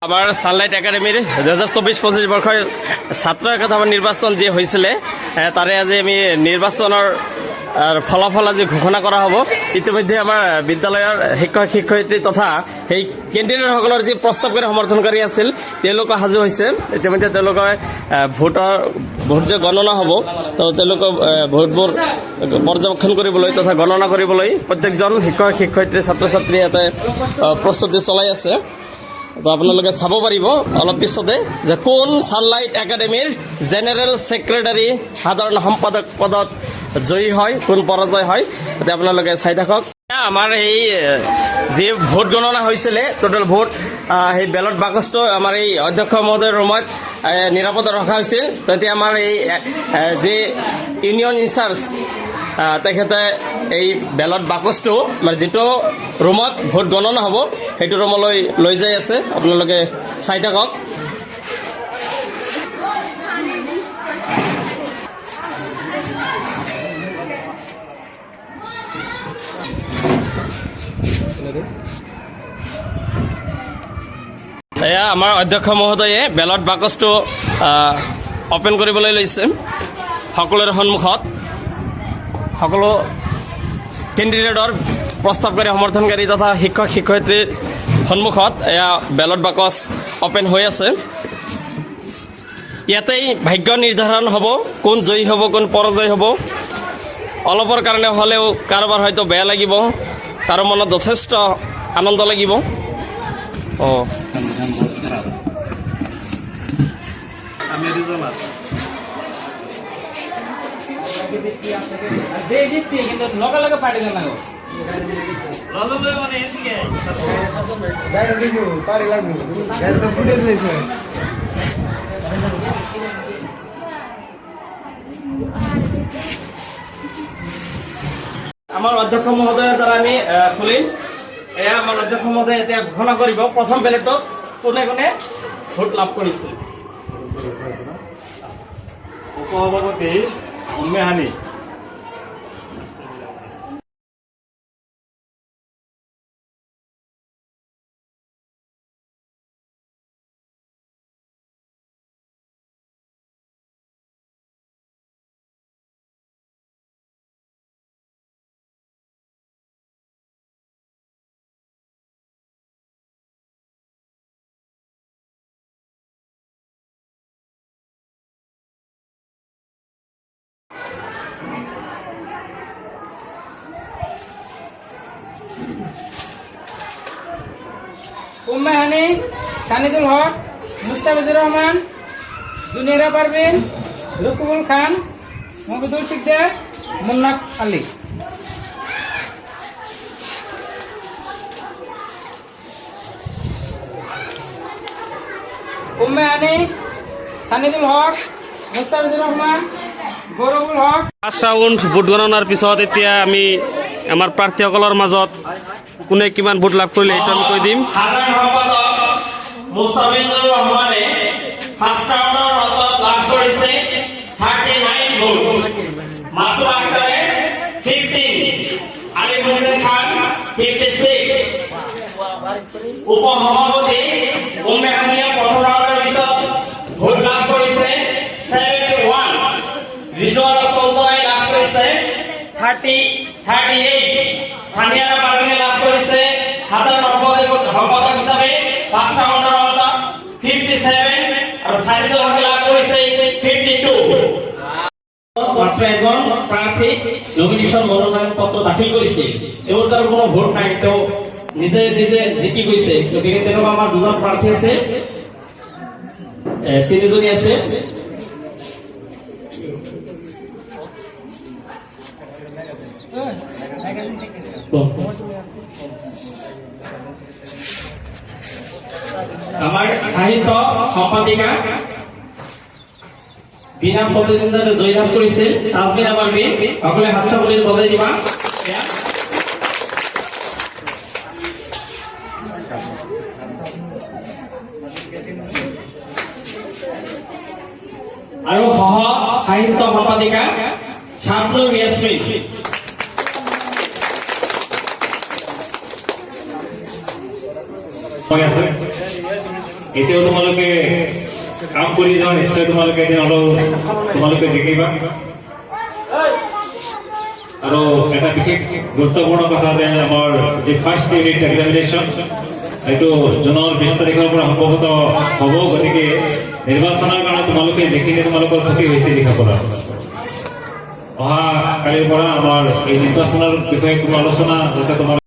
আমাৰ সানলাইট একাডেমিৰ 2024-25 বৰ্ষৰ ছাত্ৰ একাডেমিৰ নিৰ্বাচন যে হৈছিলে তাৰে আজি আমি নিৰ্বাচনৰ ফলাফল আজি ঘোষণা কৰা হ'ব। ইতিমধ্যে আমাৰ বিদ্যালয়ৰ শিক্ষক শিক্ষয়িত্ৰী তথা সেই কেণ্ডিডেটসকলৰ যি প্ৰস্তাৱ কৰি সমৰ্থনকাৰী আছিল তেওঁলোক সাজু হৈছে। ইতিমধ্যে তেওঁলোকৰ ভোট যে গণনা হ'ব তো তেওঁলোকৰ ভোটবোৰ পৰ্যবেক্ষণ কৰিবলৈ তথা গণনা কৰিবলৈ প্ৰত্যেকজন শিক্ষক শিক্ষয়িত্ৰী ছাত্ৰ ছাত্ৰী ইয়াতে প্ৰস্তুতি চলাই আছে। তো আপোনালোকে চাব পাৰিব অলপ পিছতে যে কোন সানলাইট একাডেমিৰ জেনেৰেল ছেক্ৰেটাৰী সাধাৰণ সম্পাদক পদত জয়ী হয়, কোন পৰাজয় হয়, তাতে আপোনালোকে চাই থাকক। আমাৰ এই যি ভোট গণনা হৈছিলে টোটেল ভোট সেই বেলট বাকচটো আমাৰ এই অধ্যক্ষ মহোদয়ৰ ৰুমত নিৰাপদে ৰখা হৈছিল। তেতিয়া আমাৰ এই যি ইউনিয়ন ইনচাৰ্জ তেখেতে এই বেলট বাকচটো যিটো ৰুমত ভোট গণনা হ'ব সেইটো ৰুমলৈ লৈ যাই আছে, আপোনালোকে চাই থাকক। এয়া আমাৰ অধ্যক্ষ মহোদয়ে বেলট বাকচটো অপেন কৰিবলৈ লৈছে সকলোৰে সন্মুখত। সকলো কেণ্ডিডেটৰ প্ৰস্তাৱকাৰী সমৰ্থনকাৰী তথা শিক্ষক শিক্ষয়িত্ৰীৰ সন্মুখত এয়া বেলট বাকচ অপেন হৈ আছে। ইয়াতেই ভাগ্য নিৰ্ধাৰণ হ'ব, কোন জয়ী হ'ব কোন পৰাজয় হ'ব। অলপৰ কাৰণে হ'লেও কাৰোবাৰ হয়তো বেয়া লাগিব, কাৰো মনত যথেষ্ট আনন্দ লাগিব। লগে লগে পাৰ্টি না আমাৰ অধ্যক্ষ মহোদয়ৰ দ্বাৰা আমি খুলিম। এয়া আমাৰ অধ্যক্ষ মহোদয়ে এতিয়া ঘোষণা কৰিব প্ৰথম বেলেটত কোনে কোনে ভোট লাভ কৰিছিল। উপসভাপতি উম্মেহানি, উম্মেহানি, সানিদুল হক, মুস্তাফিজুর রহমান, জুনিয়রা পারভিন, রকিবুল খান, মবিদুল শিকদার, মুন্নাফ আলী। উম্মেহানি, সানিদুল হক, মুস্তাফিজুর রহমান, গৌরবুল হক। ফাৰ্ষ্ট ৰাউণ্ড ভোট গণনাৰ পিছত এতিয়া আমি আমাৰ প্ৰাৰ্থীসকলৰ মাজত কোনে কিমান ভোট লাভ কৰিলে সেইটো আমি কৈ দিম। সাধাৰণ সম্পাদক মুস্তাফিজুৰ ৰহমানে ফাৰ্ষ্ট ৰাউণ্ডৰ ভোট লাভ কৰিছে 39 ভোট, মাসুদ আখতাৰে 15, আলী হোসেন খান 56, উপসভাপতি উম্মেহানিয়ে প্ৰথম ৰাউণ্ডৰ পিছত ভোট লাভ কৰিছে 71, ৰিজৱানা চৌধুৰীয়ে লাভ কৰিছে 38, সানিয়াৰা পাৰভিনে লাভ কৰিছে সাধাৰণ সম্পাদক হিচাপে ফাৰ্ষ্ট ৰাউণ্ডৰ অন্তত 57 আৰু সানিদুল হকে লাভ কৰিছে 52। মাত্ৰ এজন প্ৰাৰ্থী নমিনেশ্যন মনোনয়ন পত্ৰ দাখিল কৰিছে, তেওঁৰ তাৰ কোনো ভোট নাই, তেওঁ নিজে নিজে জিকি গৈছে। গতিকে তেনেকুৱা আমাৰ দুজন প্ৰাৰ্থী আছে, তিনিজনী আছে। আমাৰ সাহিত্য সম্পাদিকা বিনা প্ৰতিদ্বন্দ্বিতাৰে জয়ী লাভ কৰিছে তাজমিন পাৰভিন, সকলোৱে হাত চাপৰি বজাই দিবা। আৰু সহ সাহিত্য সম্পাদিকা ছাত্ৰ য়াসমিন। এতিয়াও তোমালোকে কাম কৰি যোৱা, নিশ্চয় তোমালোকে এদিন হ'লেও তোমালোকে জিকিবা। আৰু এটা বিশেষ গুৰুত্বপূৰ্ণ কথা যে আমাৰ যি ফাৰ্ষ্ট ইউনিট এক্সামিনেশ্যন এইটো জুনৰ 20 তাৰিখৰ পৰা সম্ভৱত হ'ব। গতিকে নিৰ্বাচনৰ কাৰণে তোমালোকে যিখিনি তোমালোকৰ ক্ষতি হৈছে লিখা পঢ়া, অহা কালিৰ পৰা আমাৰ এই নিৰ্বাচনৰ বিষয়ে কোনো আলোচনা যাতে তোমালোকে